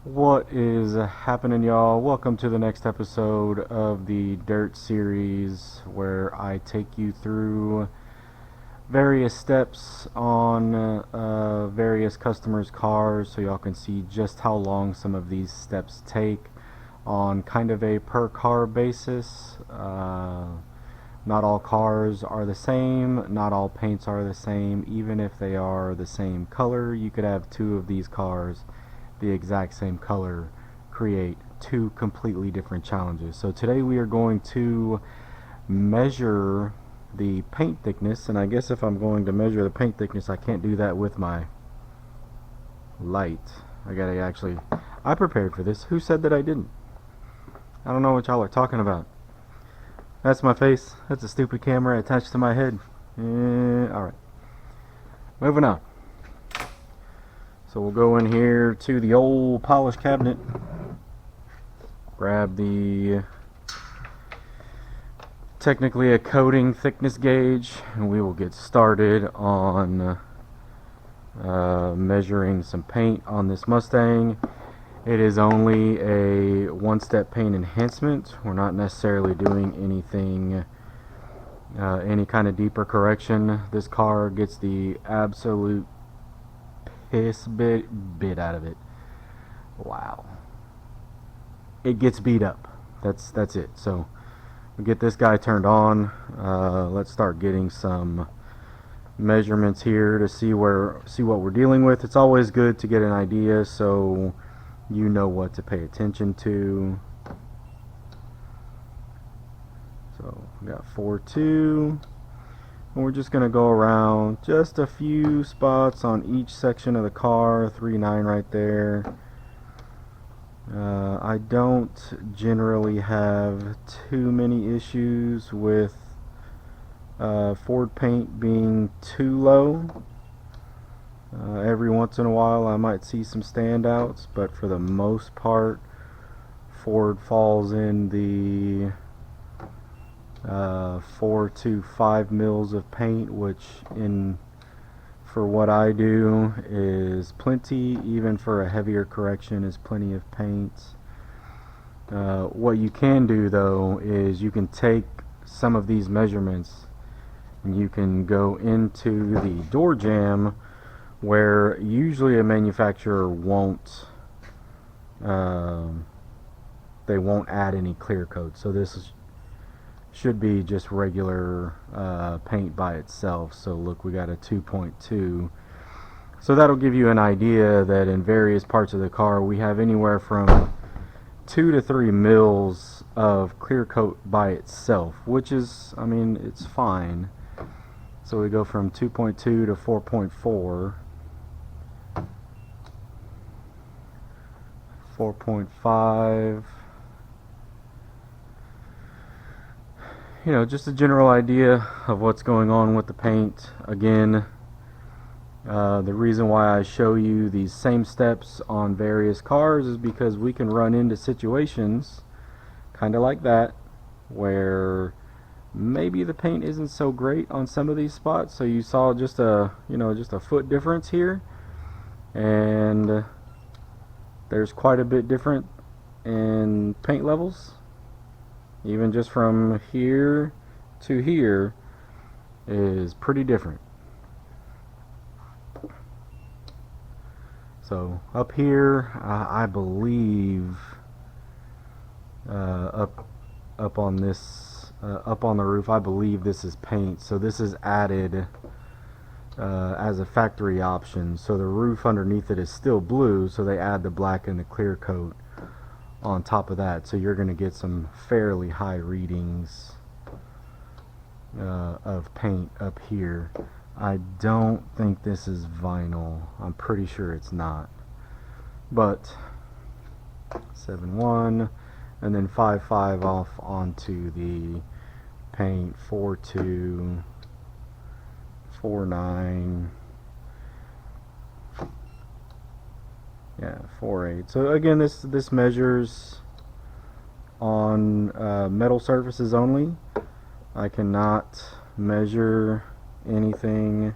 What is happening, y'all? Welcome to the next episode of the Dirt series where I take you through various steps on various customers' cars so y'all can see just how long some of these steps take on kind of a per car basis. Not all cars are the same, not all paints are the same. Even if they are the same color, you could have two of these cars the exact same color, create two completely different challenges. So today we are going to measure the paint thickness, and I guess if I'm going to measure the paint thickness, I can't do that with my light. I prepared for this. Who said that I didn't? I don't know what y'all are talking about. That's my face. That's a stupid camera attached to my head. Alright. Moving on. So we'll go in here to the old polish cabinet, grab the technically a coating thickness gauge, and we will get started on measuring some paint on this Mustang. It is only a one-step paint enhancement. We're not necessarily doing anything, any kind of deeper correction. This car gets the absolute piss bit out of it. Wow. It gets beat up. That's it. So we get this guy turned on. Let's start getting some measurements here to see what we're dealing with. It's always good to get an idea so you know what to pay attention to. So we got 4.2. And we're just going to go around just a few spots on each section of the car. 3.9 right there. I don't generally have too many issues with Ford paint being too low. Every once in a while I might see some standouts, but for the most part Ford falls in the 4 to 5 mils of paint, which for what I do is plenty. Even for a heavier correction is plenty of paint. What you can do though is you can take some of these measurements and you can go into the door jamb, where usually a manufacturer won't they won't add any clear coat. So this should be just regular paint by itself. So look, we got a 2.2. So that'll give you an idea that in various parts of the car we have anywhere from 2 to 3 mils of clear coat by itself, which is, I mean, it's fine. So we go from 2.2 to 4.4, 4.5. You know, just a general idea of what's going on with the paint. Again, the reason why I show you these same steps on various cars is because we can run into situations kind of like that where maybe the paint isn't so great on some of these spots. So you saw just a foot difference here, and there's quite a bit different in paint levels. Even just from here to here is pretty different. So up here, I believe up on this up on the roof, I believe this is paint. So this is added as a factory option. So the roof underneath it is still blue, so they add the black and the clear coat on top of that, so you're going to get some fairly high readings of paint up here. I don't think this is vinyl. I'm pretty sure it's not, but 7.1 and then 5.5 off onto the paint. 4.2, 4.9, yeah, 4.8. So again, this measures on metal surfaces only. I cannot measure anything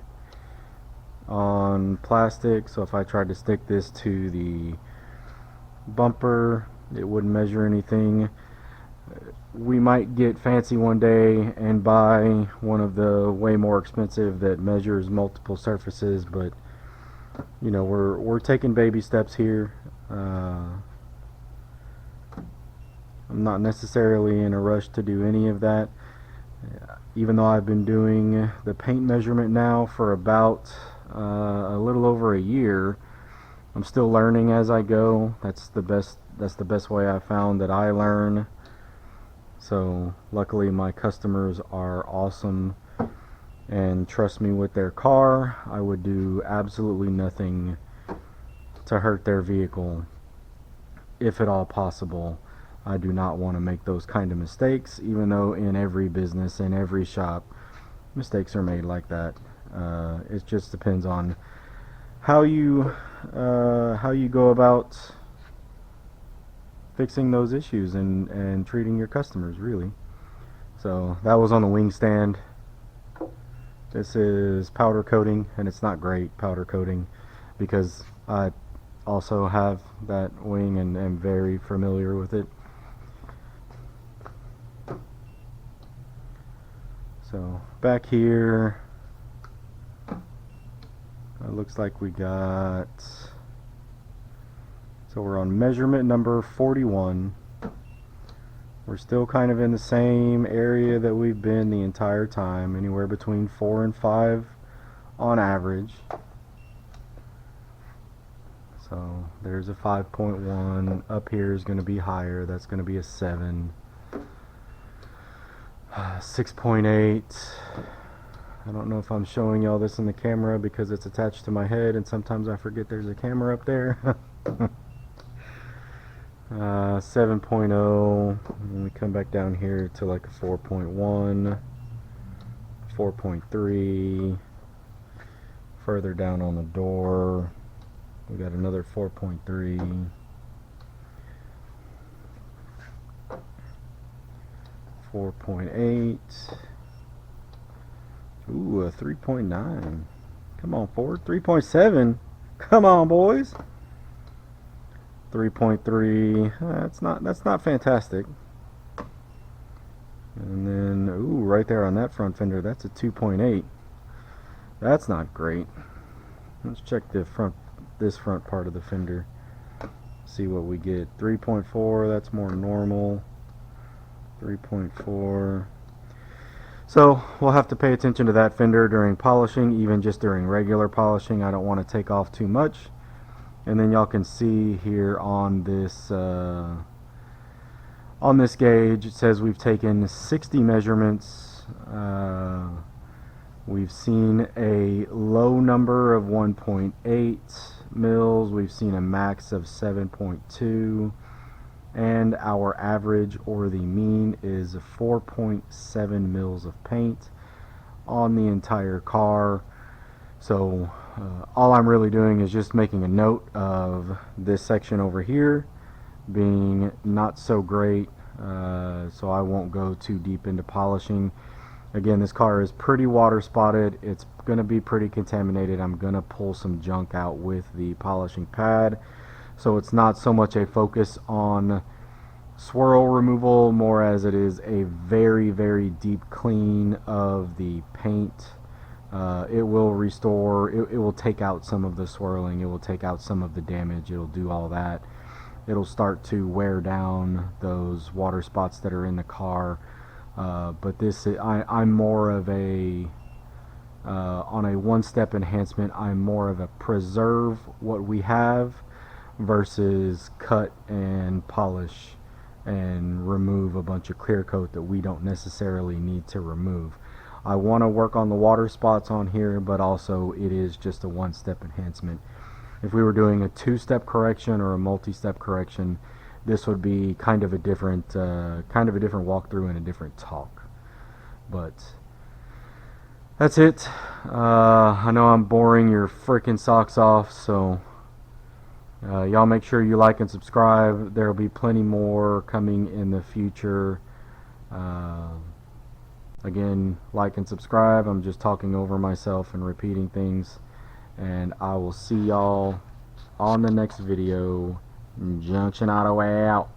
on plastic. So if I tried to stick this to the bumper. It wouldn't measure anything. We might get fancy one day and buy one of the way more expensive that measures multiple surfaces, but you know, we're taking baby steps here. I'm not necessarily in a rush to do any of that, even though I've been doing the paint measurement now for about a little over a year. I'm still learning as I go. That's the best way I found that I learn. So luckily my customers are awesome and trust me with their car. I would do absolutely nothing to hurt their vehicle if at all possible. I do not want to make those kind of mistakes, even though in every business, in every shop, mistakes are made like that. It just depends on how you go about fixing those issues and treating your customers, really. So that was on the wing stand. This is powder coating, and it's not great powder coating because I also have that wing and am very familiar with it. So back here, it looks like we got, so we're on measurement number 41. We're still kind of in the same area that we've been the entire time, anywhere between 4 and 5 on average. So there's a 5.1. Up here is going to be higher. That's going to be a 7. 6.8. I don't know if I'm showing y'all this in the camera because it's attached to my head and sometimes I forget there's a camera up there. 7.0, and we come back down here to like a 4.1, 4.3. Further down on the door, we got another 4.3. 4.8. Ooh, a 3.9. Come on, Ford. 3.7. Come on, boys. 3.3. That's not fantastic. And then, ooh, right there on that front fender, that's a 2.8. That's not great. Let's check this front part of the fender. See what we get. 3.4. That's more normal. 3.4. So we'll have to pay attention to that fender during polishing, even just during regular polishing. I don't want to take off too much. And then y'all can see here on this gauge, it says we've taken 60 measurements. We've seen a low number of 1.8 mils. We've seen a max of 7.2. And our average, or the mean, is 4.7 mils of paint on the entire car. So all I'm really doing is just making a note of this section over here being not so great, so I won't go too deep into polishing. Again, this car is pretty water spotted. It's going to be pretty contaminated. I'm going to pull some junk out with the polishing pad. So it's not so much a focus on swirl removal, more as it is a very, very deep clean of the paint. It will restore, it will take out some of the swirling, it will take out some of the damage, it'll do all that. It'll start to wear down those water spots that are in the car. But this, I'm more of a, on a one-step enhancement, I'm more of a preserve what we have versus cut and polish and remove a bunch of clear coat that we don't necessarily need to remove. I want to work on the water spots on here, but also it is just a one-step enhancement. If we were doing a two-step correction or a multi-step correction, this would be kind of a different walkthrough and a different talk. But that's it. I know I'm boring your freaking socks off, so y'all make sure you like and subscribe. There will be plenty more coming in the future. Again, like and subscribe. I'm just talking over myself and repeating things. And I will see y'all on the next video. Junction all the way out.